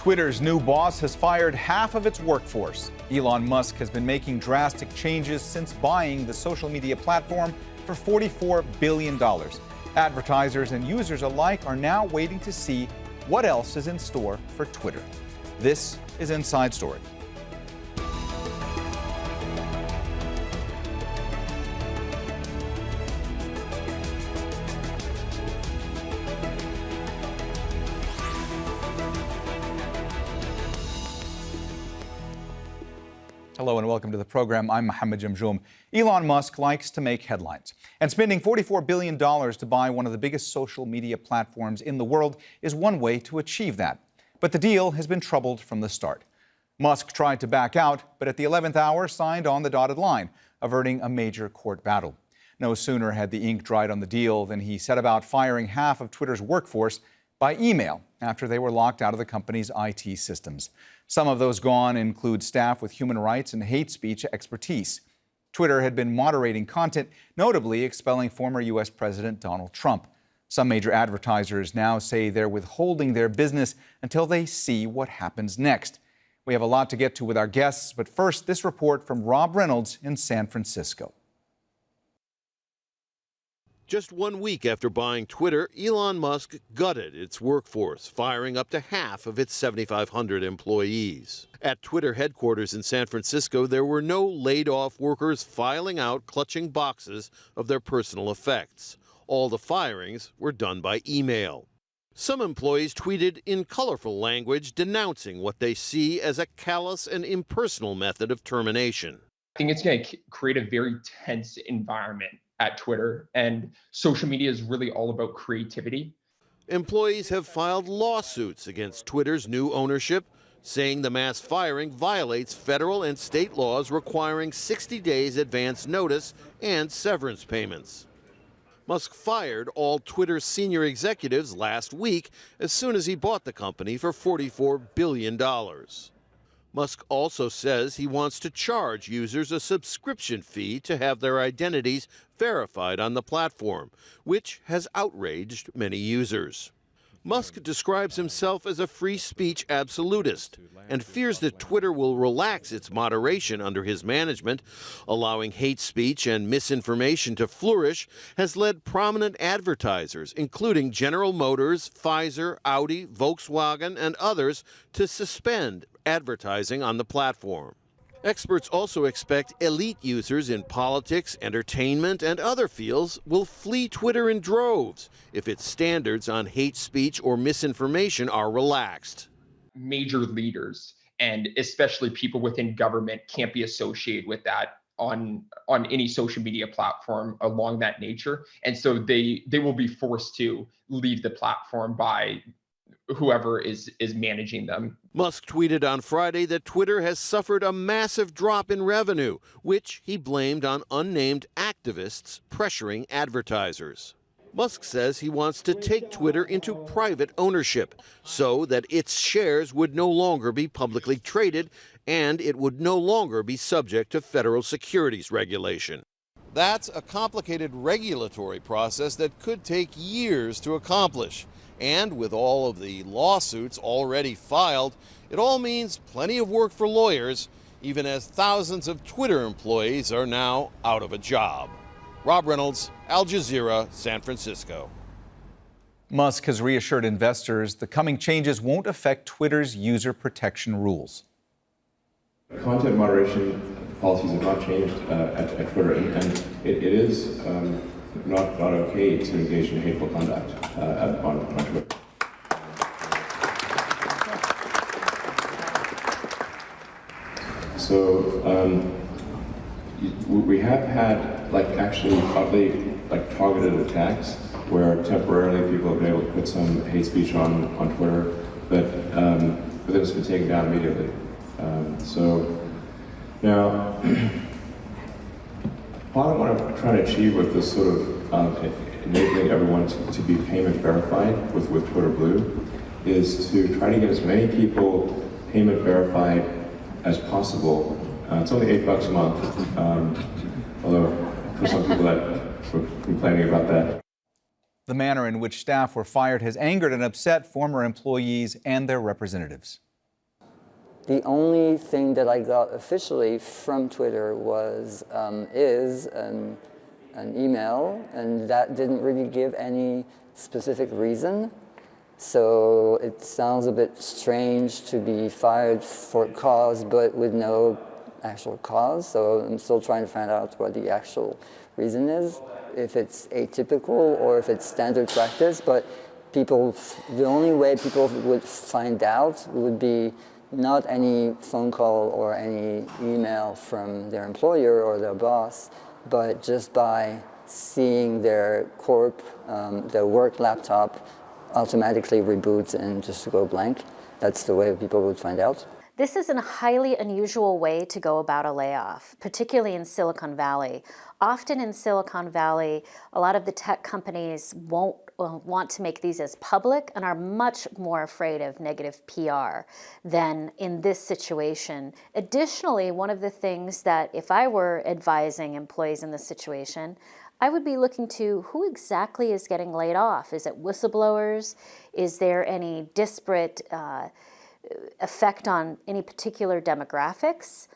Twitter's new boss has fired half of its workforce. Elon Musk has been making drastic changes since buying the social media platform for $44 billion. Advertisers and users alike are now waiting to see what else is in store for Twitter. This is Inside Story. Hello and welcome to the program. I'm Mohammed. Elon Musk likes to make headlines, and spending $44 billion to buy one of the biggest social media platforms in the world is one way to achieve that. But the deal has been troubled from the start. Musk tried to back out, but at the 11th hour signed on the dotted line, averting a major court battle. No sooner had the ink dried on the deal than he set about firing half of Twitter's workforce by email after they were locked out of the company's IT systems. Some of those gone include staff with human rights and hate speech expertise. Twitter had been moderating content, notably expelling former U.S. President Donald Trump. Some major advertisers now say they're withholding their business until they see what happens next. We have a lot to get to with our guests, but first, this report from Rob Reynolds in San Francisco. Just 1 week after buying Twitter, Elon Musk gutted its workforce, firing up to half of its 7,500 employees. At Twitter headquarters in San Francisco, there were no laid-off workers filing out, clutching boxes of their personal effects. All the firings were done by email. Some employees tweeted in colorful language denouncing what they see as a callous and impersonal method of termination. I think it's going to create a very tense environment at Twitter, and social media is really all about creativity. Employees have filed lawsuits against Twitter's new ownership, saying the mass firing violates federal and state laws requiring 60 days advance notice and severance payments. Musk fired all Twitter senior executives last week as soon as he bought the company for $44 billion. Musk also says he wants to charge users a subscription fee to have their identities verified on the platform, which has outraged many users. Musk describes himself as a free speech absolutist and fears that Twitter will relax its moderation under his management. Allowing hate speech and misinformation to flourish has led prominent advertisers, including General Motors, Pfizer, Audi, Volkswagen, and others, to suspend advertising on the platform. Experts also expect elite users in politics, entertainment, and other fields will flee Twitter in droves if its standards on hate speech or misinformation are relaxed. Major leaders, and especially people within government, can't be associated with that on any social media platform along that nature. And so they will be forced to leave the platform by whoever is managing them. Musk tweeted on Friday that Twitter has suffered a massive drop in revenue, which he blamed on unnamed activists pressuring advertisers. Musk says he wants to take Twitter into private ownership so that its shares would no longer be publicly traded and it would no longer be subject to federal securities regulation. That's a complicated regulatory process that could take years to accomplish. And with all of the lawsuits already filed, it all means plenty of work for lawyers, even as thousands of Twitter employees are now out of a job. Rob Reynolds, Al Jazeera, San Francisco. Musk has reassured investors the coming changes won't affect Twitter's user protection rules. Content moderation policies have not changed at Twitter, and it is not okay to engage in hateful conduct on Twitter. So we have had actually probably targeted attacks where temporarily people have been able to put some hate speech on Twitter, but then it's been taken down immediately. So now, what I want to try to achieve with this sort of enabling everyone to be payment verified with Twitter Blue is to try to get as many people payment verified as possible. It's only $8 a month, although for some people that were complaining about that. The manner in which staff were fired has angered and upset former employees and their representatives. The only thing that I got officially from Twitter was an email, and that didn't really give any specific reason. So it sounds a bit strange to be fired for cause, but with no actual cause. So I'm still trying to find out what the actual reason is, if it's atypical or if it's standard practice. But the only way people would find out would be not any phone call or any email from their employer or their boss, but just by seeing their their work laptop automatically reboots and just go blank. That's the way people would find out. This is a highly unusual way to go about a layoff, particularly in Silicon Valley. Often in Silicon Valley, a lot of the tech companies won't want to make these as public and are much more afraid of negative PR than in this situation. Additionally, one of the things that if I were advising employees in this situation, I would be looking to who exactly is getting laid off. Is it whistleblowers? Is there any disparate effect on any particular demographics?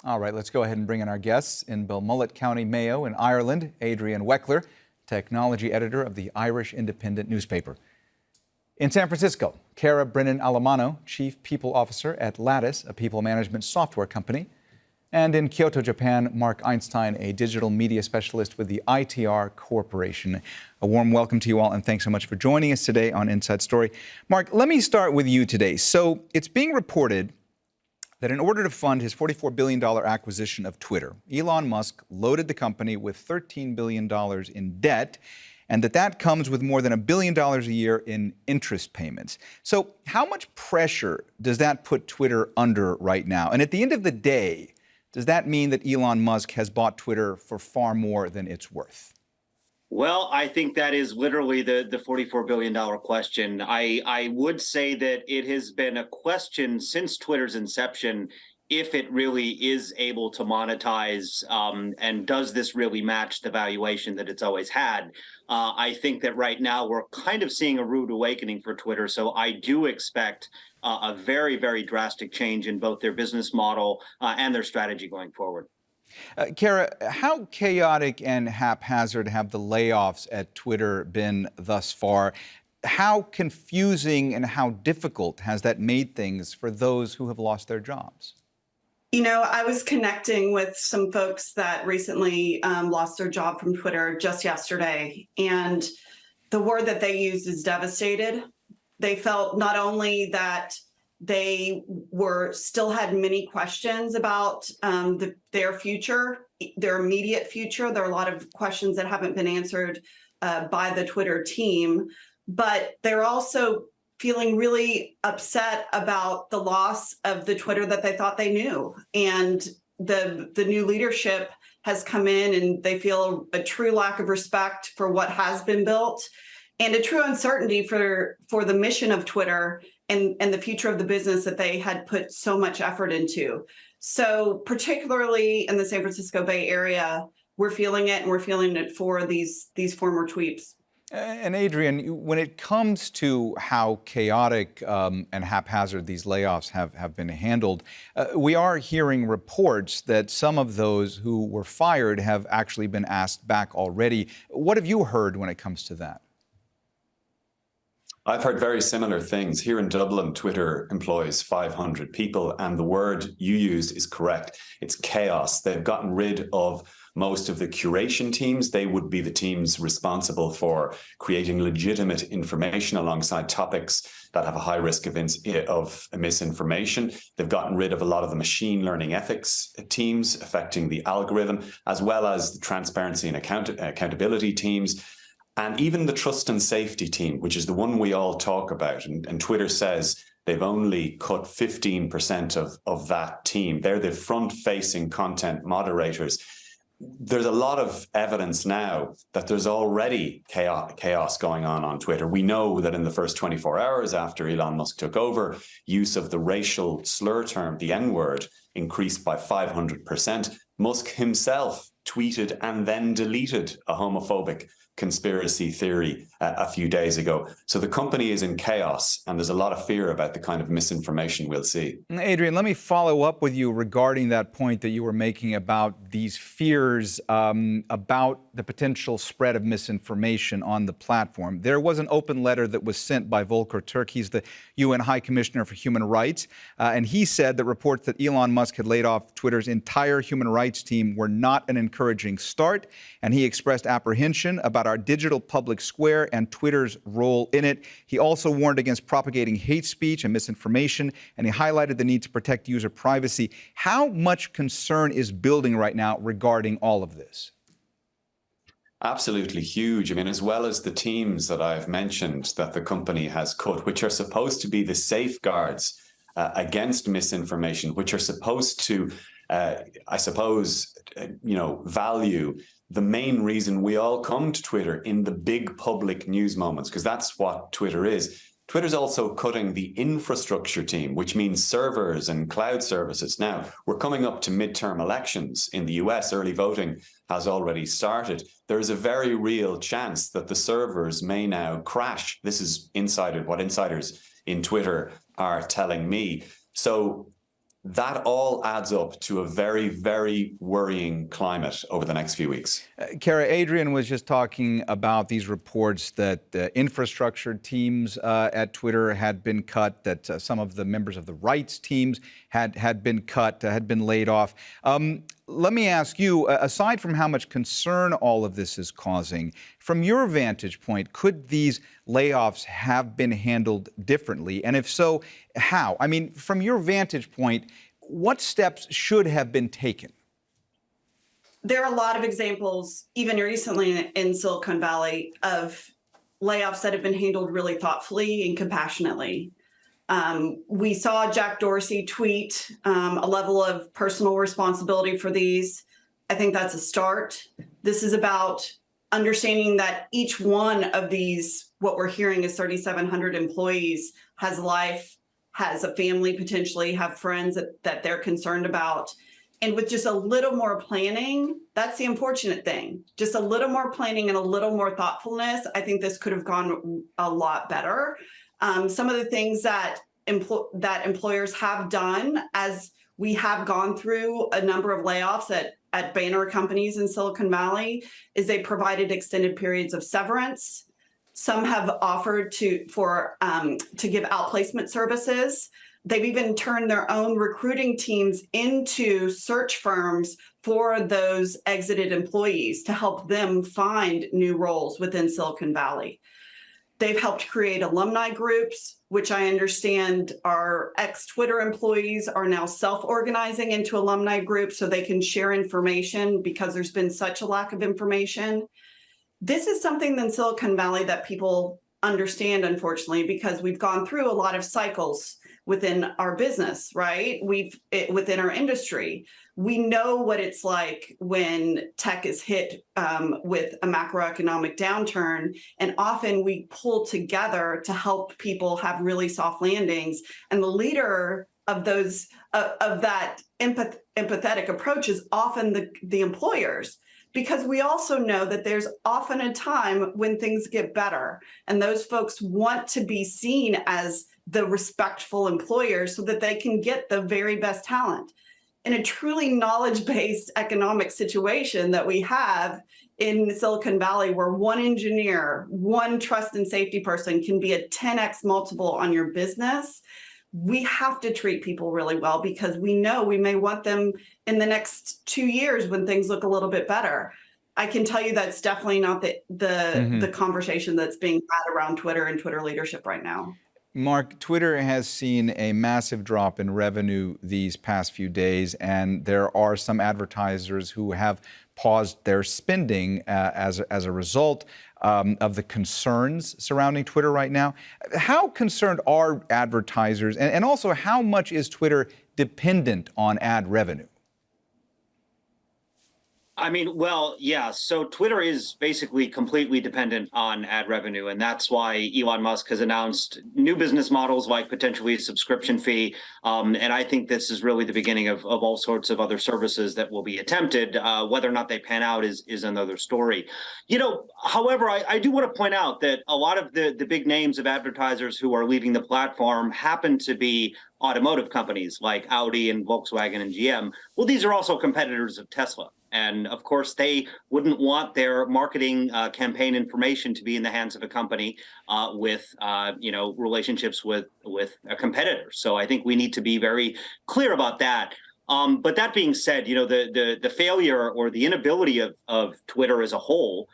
All right, let's go ahead and bring in our guests. In Belmullet, County Mayo in Ireland, Adrian Weckler, technology editor of the Irish Independent newspaper. In San Francisco, Cara Brennan Allamano, chief people officer at Lattice, a people management software company. And in Kyoto, Japan, Marc Einstein, a digital media specialist with the ITR Corporation. A warm welcome to you all, and thanks so much for joining us today on Inside Story. Marc, let me start with you today. So it's being reported that in order to fund his $44 billion acquisition of Twitter, Elon Musk loaded the company with $13 billion in debt, and that comes with more than $1 billion a year in interest payments. So how much pressure does that put Twitter under right now? And at the end of the day, does that mean that Elon Musk has bought Twitter for far more than it's worth? Well, I think that is literally the $44 billion question. I would say that it has been a question since Twitter's inception, if it really is able to monetize, and does this really match the valuation that it's always had? I think that right now we're kind of seeing a rude awakening for Twitter. So I do expect a very, very drastic change in both their business model and their strategy going forward. Cara, how chaotic and haphazard have the layoffs at Twitter been thus far? How confusing and how difficult has that made things for those who have lost their jobs? You know, I was connecting with some folks that recently lost their job from Twitter just yesterday, and the word that they used is devastated. They felt not only that they still had many questions about their future, their immediate future. There are a lot of questions that haven't been answered by the Twitter team, but they're also feeling really upset about the loss of the Twitter that they thought they knew. And the new leadership has come in and they feel a true lack of respect for what has been built and a true uncertainty for the mission of Twitter and the future of the business that they had put so much effort into. So particularly in the San Francisco Bay Area, we're feeling it, and we're feeling it for these former tweets. And Adrian, when it comes to how chaotic and haphazard these layoffs have been handled, we are hearing reports that some of those who were fired have actually been asked back already. What have you heard when it comes to that? I've heard very similar things. Here in Dublin, Twitter employs 500 people, and the word you used is correct. It's chaos. They've gotten rid of most of the curation teams. They would be the teams responsible for creating legitimate information alongside topics that have a high risk of misinformation. They've gotten rid of a lot of the machine learning ethics teams affecting the algorithm, as well as the transparency and accountability teams. And even the trust and safety team, which is the one we all talk about. And Twitter says they've only cut 15% of that team. They're the front-facing content moderators. There's a lot of evidence now that there's already chaos going on Twitter. We know that in the first 24 hours after Elon Musk took over, use of the racial slur term, the N-word, increased by 500%. Musk himself tweeted and then deleted a homophobic conspiracy theory a few days ago. So the company is in chaos, and there's a lot of fear about the kind of misinformation we'll see. Adrian, let me follow up with you regarding that point that you were making about these fears about the potential spread of misinformation on the platform. There was an open letter that was sent by Volker Turk. He's the UN High Commissioner for Human Rights, and he said that reports that Elon Musk had laid off Twitter's entire human rights team were not an encouraging start, and he expressed apprehension about our digital public square and Twitter's role in it. He also warned against propagating hate speech and misinformation, and he highlighted the need to protect user privacy. How much concern is building right now regarding all of this? Absolutely huge. I mean, as well as the teams that I've mentioned that the company has cut, which are supposed to be the safeguards against misinformation, which are supposed to, I suppose, value the main reason we all come to Twitter in the big public news moments, because that's what Twitter is. Twitter's also cutting the infrastructure team, which means servers and cloud services. Now, we're coming up to midterm elections in the US. Early voting has already started. There is a very real chance that the servers may now crash. This is what insiders in Twitter are telling me. So that all adds up to a very, very worrying climate over the next few weeks. Cara, Adrian was just talking about these reports that infrastructure teams at Twitter had been cut, that some of the members of the rights teams had been cut, had been laid off. Let me ask you, aside from how much concern all of this is causing, from your vantage point, could these layoffs have been handled differently? And if so, how? I mean, from your vantage point, what steps should have been taken? There are a lot of examples, even recently in Silicon Valley, of layoffs that have been handled really thoughtfully and compassionately. We saw Jack Dorsey tweet a level of personal responsibility for these. I think that's a start. This is about understanding that each one of these, what we're hearing is 3,700 employees, has life, has a family, potentially have friends that they're concerned about. And with just a little more planning, that's the unfortunate thing. Just a little more planning and a little more thoughtfulness, I think this could have gone a lot better. Some of the things that employers have done, as we have gone through a number of layoffs at banner companies in Silicon Valley, is they provided extended periods of severance. Some have offered to give outplacement services. They've even turned their own recruiting teams into search firms for those exited employees to help them find new roles within Silicon Valley. They've helped create alumni groups, which I understand our ex-Twitter employees are now self-organizing into alumni groups so they can share information because there's been such a lack of information. This is something in Silicon Valley that people understand, unfortunately, because we've gone through a lot of cycles within our business, right? Within our industry. We know what it's like when tech is hit with a macroeconomic downturn, and often we pull together to help people have really soft landings. And the leader of those of that empathetic approach is often the employers, because we also know that there's often a time when things get better, and those folks want to be seen as the respectful employers so that they can get the very best talent. In a truly knowledge-based economic situation that we have in Silicon Valley, where one engineer, one trust and safety person can be a 10x multiple on your business, we have to treat people really well, because we know we may want them in the next 2 years when things look a little bit better. I can tell you that's definitely not the conversation that's being had around Twitter and Twitter leadership right now. Marc, Twitter has seen a massive drop in revenue these past few days, and there are some advertisers who have paused their spending as a result of the concerns surrounding Twitter right now. How concerned are advertisers, and also how much is Twitter dependent on ad revenue? I mean, well, yeah. So Twitter is basically completely dependent on ad revenue. And that's why Elon Musk has announced new business models like potentially a subscription fee. And I think this is really the beginning of all sorts of other services that will be attempted. Whether or not they pan out is another story. However, I do want to point out that a lot of the big names of advertisers who are leaving the platform happen to be automotive companies like Audi and Volkswagen and GM. Well, these are also competitors of Tesla. And of course, they wouldn't want their marketing campaign information to be in the hands of a company with, relationships with a competitor. So I think we need to be very clear about that. But that being said, the failure or the inability of Twitter as a whole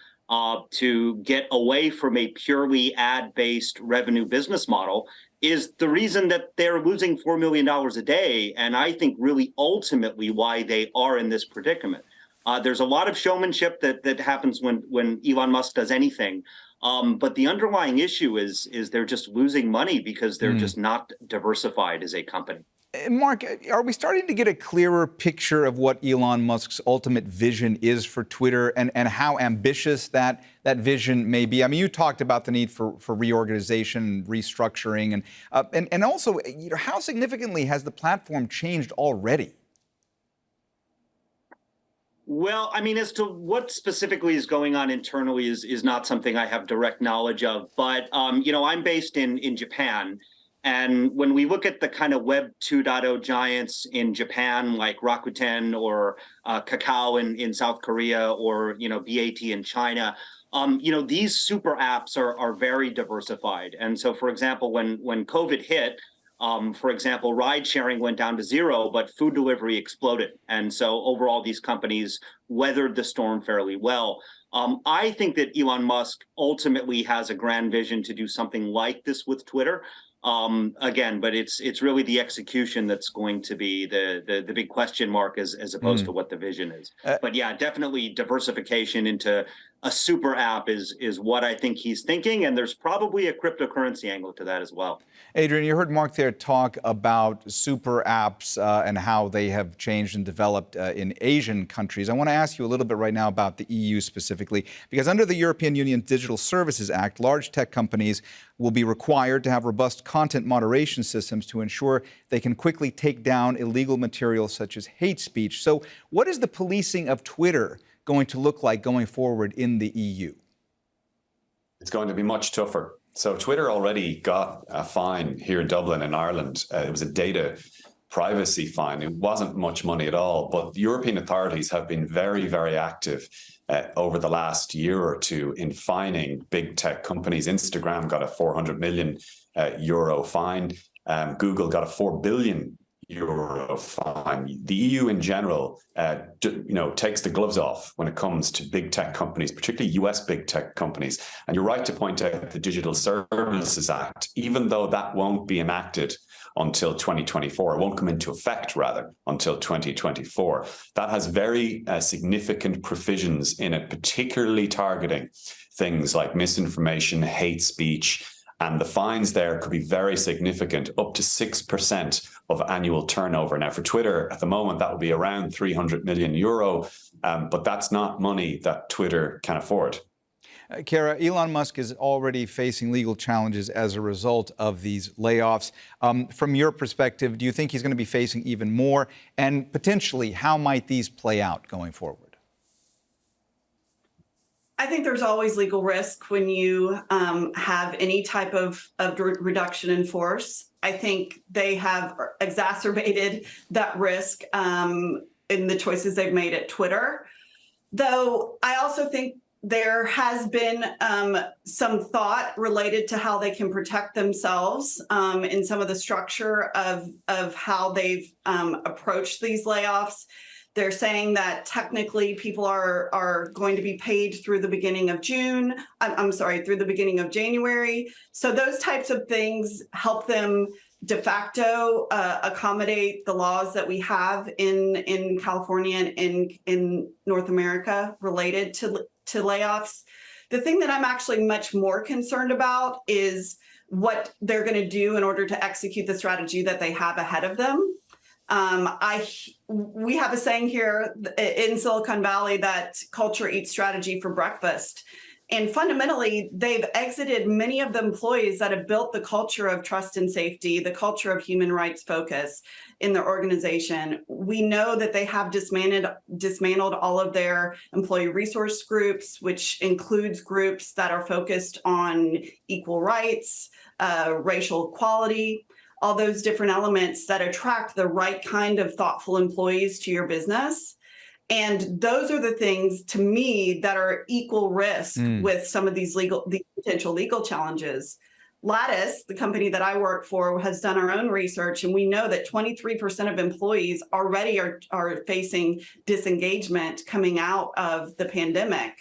to get away from a purely ad-based revenue business model is the reason that they're losing $4 million a day. And I think really ultimately why they are in this predicament. There's a lot of showmanship that happens when Elon Musk does anything. But the underlying issue is they're just losing money because they're just not diversified as a company. Marc, are we starting to get a clearer picture of what Elon Musk's ultimate vision is for Twitter and how ambitious that vision may be? I mean, you talked about the need for reorganization, restructuring, and also, how significantly has the platform changed already? Well, I mean, as to what specifically is going on internally is not something I have direct knowledge of. But, I'm based in Japan. And when we look at the kind of Web 2.0 giants in Japan, like Rakuten or Kakao in South Korea or, BAT in China, these super apps are very diversified. And so, for example, when COVID hit, for example, ride sharing went down to zero, but food delivery exploded. And so overall, these companies weathered the storm fairly well. I think that Elon Musk ultimately has a grand vision to do something like this with Twitter. Again, but it's really the execution that's going to be the big question mark as opposed to what the vision is. But yeah, definitely diversification into a super app is what I think he's thinking. And there's probably a cryptocurrency angle to that as well. Adrian, you heard Marc there talk about super apps and how they have changed and developed in Asian countries. I want to ask you a little bit right now about the EU specifically, because under the European Union Digital Services Act, large tech companies will be required to have robust content moderation systems to ensure they can quickly take down illegal material such as hate speech. So what is the policing of Twitter going to look like going forward in the EU? It's going to be much tougher. So Twitter already got a fine here in Dublin in Ireland. It was a data privacy fine. It wasn't much money at all, but the European authorities have been very, very active over the last year or two in fining big tech companies. Instagram got a 400 million euro fine. Google got a 4 billion euro fine. The EU in general, takes the gloves off when it comes to big tech companies, particularly US big tech companies. And you're right to point out the Digital Services Act, even though that won't be enacted until 2024. It won't come into effect, rather, until 2024. That has very significant provisions in it, particularly targeting things like misinformation, hate speech, and the fines there could be very significant, up to 6% of annual turnover. Now, for Twitter, at the moment, that would be around 300 million euro, but that's not money that Twitter can afford. Cara, Elon Musk is already facing legal challenges as a result of these layoffs. From your perspective, do you think he's going to be facing even more? And potentially, how might these play out going forward? I think there's always legal risk when you have any type of reduction in force. I think they have exacerbated that risk in the choices they've made at Twitter. Though I also think there has been some thought related to how they can protect themselves in some of the structure of how they've approached these layoffs. They're saying that technically people are going to be paid through the beginning of June. Through the beginning of January. So those types of things help them de facto accommodate the laws that we have in California and in North America related to layoffs. The thing that I'm actually much more concerned about is what they're going to do in order to execute the strategy that they have ahead of them. We have a saying here in Silicon Valley that culture eats strategy for breakfast. And fundamentally, they've exited many of the employees that have built the culture of trust and safety, the culture of human rights focus in their organization. We know that they have dismantled all of their employee resource groups, which includes groups that are focused on equal rights, racial equality, all those different elements that attract the right kind of thoughtful employees to your business. And those are the things, to me, that are equal risk with some of these potential legal challenges. Lattice, the company that I work for, has done our own research, and we know that 23% of employees already are facing disengagement coming out of the pandemic.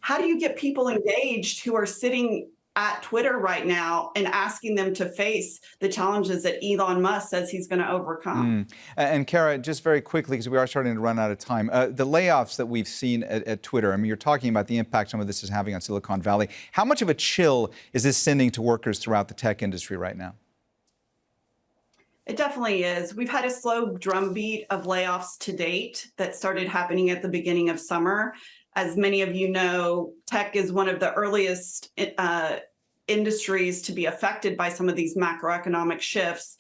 How do you get people engaged who are sitting at Twitter right now and asking them to face the challenges that Elon Musk says he's going to overcome? And Cara, just very quickly, because we are starting to run out of time, the layoffs that we've seen at Twitter, I mean, you're talking about the impact some of this is having on Silicon Valley. How much of a chill is this sending to workers throughout the tech industry right now? It definitely is. We've had a slow drumbeat of layoffs to date that started happening at the beginning of summer. As many of you know, tech is one of the earliest industries to be affected by some of these macroeconomic shifts.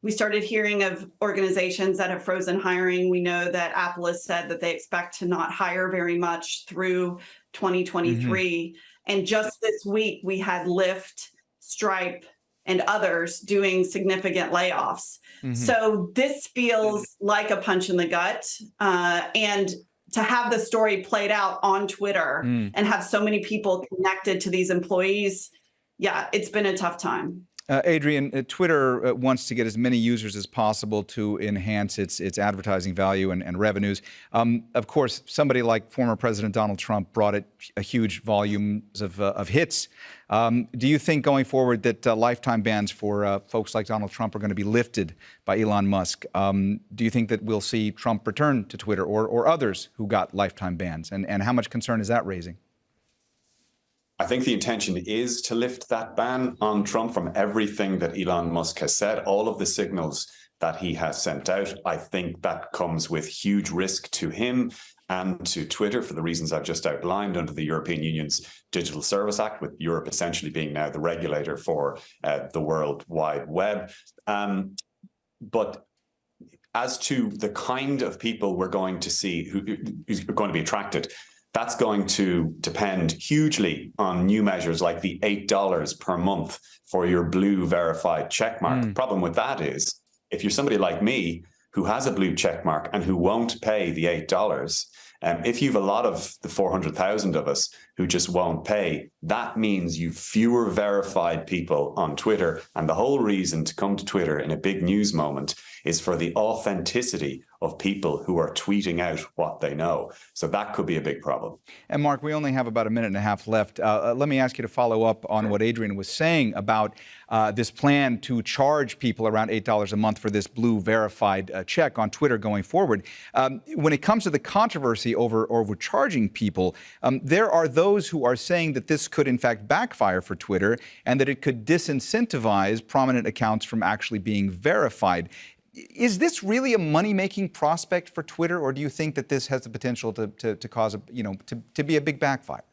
We started hearing of organizations that have frozen hiring. We know that Apple has said that they expect to not hire very much through 2023. And just this week, we had Lyft, Stripe, and others doing significant layoffs. So this feels like a punch in the gut. And to have the story played out on Twitter and have so many people connected to these employees, yeah, it's been a tough time. Adrian, Twitter wants to get as many users as possible to enhance its advertising value and revenues. Of course, somebody like former President Donald Trump brought it a huge volumes of hits. Do you think going forward that lifetime bans for folks like Donald Trump are going to be lifted by Elon Musk? Do you think that we'll see Trump return to Twitter or others who got lifetime bans? And how much concern is that raising? I think the intention is to lift that ban on Trump from everything that Elon Musk has said, all of the signals that he has sent out. I think that comes with huge risk to him and to Twitter for the reasons I've just outlined under the European Union's Digital Service Act, with Europe essentially being now the regulator for the World Wide Web. But as to the kind of people we're going to see who's going to be attracted, that's going to depend hugely on new measures like the $8 per month for your blue verified checkmark. The problem with that is, if you're somebody like me who has a blue checkmark and who won't pay the $8, if you've a lot of the 400,000 of us who just won't pay, that means you've fewer verified people on Twitter. And the whole reason to come to Twitter in a big news moment is for the authenticity of people who are tweeting out what they know. So that could be a big problem. And Marc, we only have about a minute and a half left. Let me ask you to follow up on what Adrian was saying about this plan to charge people around $8 a month for this blue verified check on Twitter going forward. When it comes to the controversy over charging people, there are those who are saying that this could in fact backfire for Twitter and that it could disincentivize prominent accounts from actually being verified. Is this really a money-making prospect for Twitter, or do you think that this has the potential to cause to be a big backfire?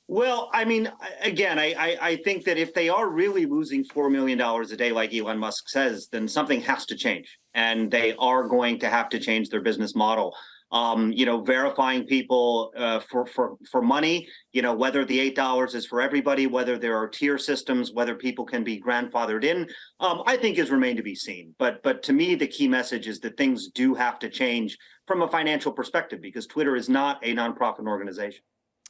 Well, I mean, again, I think that if they are really losing $4 million a day, like Elon Musk says, then something has to change, and they are going to have to change their business model. Verifying people for money, whether the $8 is for everybody, whether there are tier systems, whether people can be grandfathered in, I think has remained to be seen. But to me, the key message is that things do have to change from a financial perspective, because Twitter is not a nonprofit organization.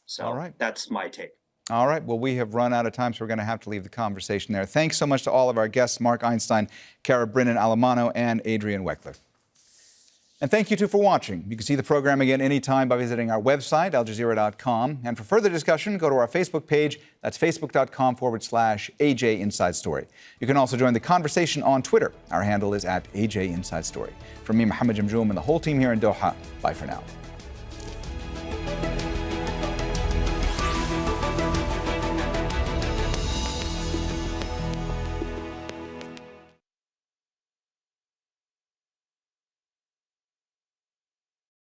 So all right, that's my take. All right. Well, we have run out of time, so we're going to have to leave the conversation there. Thanks so much to all of our guests, Marc Einstein, Cara Brennan Allamano, and Adrian Weckler. And thank you, too, for watching. You can see the program again anytime by visiting our website, aljazeera.com. And for further discussion, go to our Facebook page. That's facebook.com/AJ Inside Story. You can also join the conversation on Twitter. Our handle is @AJ Inside Story. From me, Mohammed, Jamojoom, and the whole team here in Doha, bye for now.